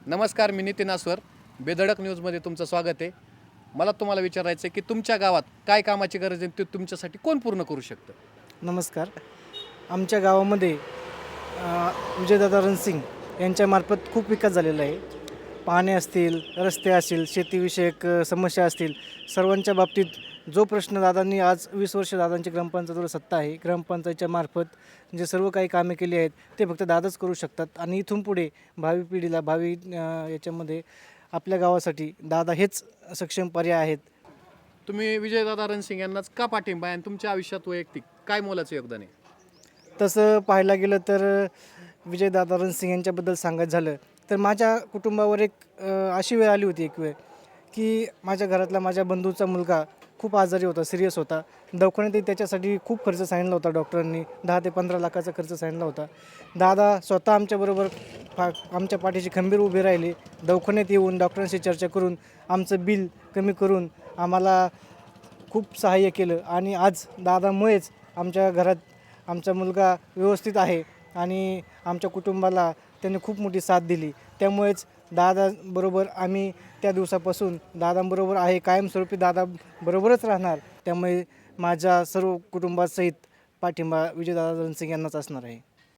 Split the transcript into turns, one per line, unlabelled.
नमस्कार, मी नितीन आस्वर. बेधडक न्यूजमध्ये तुमचं स्वागत आहे. मला तुम्हाला विचारायचं आहे की तुमच्या गावात काय कामाची गरज आहे, ते तुमच्यासाठी कोण पूर्ण करू शकतं?
नमस्कार. आमच्या गावामध्ये विजयदादा रणसिंग यांच्यामार्फत खूप विकास झालेला आहे. पाणी असतील, रस्ते असतील, शेतीविषयक समस्या असतील, सर्वांच्या बाबतीत जो प्रश्न दादांनी आज 20 वर्ष दादांची ग्रामपंचायतीवर सत्ता आहे. ग्रामपंचायतच्या मार्फत जे सर्व काही कामे केली आहेत ते फक्त दादाच करू शकतात आणि इथून पुढे भावी पिढीला याच्यामध्ये आपल्या गावासाठी दादा हेच सक्षम पर्याय आहेत.
तुम्ही विजयदादा रणसिंग यांनाच का पाठिंबा आहे आणि तुमच्या आयुष्यात वैयक्तिक काय मोलाचं योगदान आहे?
तसं पाहायला गेलं तर विजयदादा रणसिंग यांच्याबद्दल सांगायचं झालं तर माझ्या कुटुंबावर अशी वेळ आली होती एक वेळ की माझ्या घरातला माझ्या बंधूचा मुलगा खूप आजारी होता, सिरियस होता. दवाखान्यात त्याच्यासाठी खूप खर्च सांगितला होता डॉक्टरांनी. 10 ते 15 लाखाचा खर्च सांगितला होता. दादा स्वतः आमच्याबरोबर आमच्या पाठीशी खंबीर उभे राहिले. दवाखान्यात येऊन डॉक्टरांशी चर्चा करून आमचं बिल कमी करून आम्हाला खूप सहाय्य केलं आणि आज दादामुळेच आमच्या घरात आमचा मुलगा व्यवस्थित आहे आणि आमच्या कुटुंबाला त्यांनी खूप मोठी साथ दिली. त्यामुळेच दादाबरोबर आम्ही त्या दिवसापासून दादांबरोबर आहे, कायमस्वरूपी दादाबरोबरच राहणार. त्यामुळे माझ्या सर्व कुटुंबासहित पाठिंबा विजयदादा रणसिंग यांनाच असणार आहे.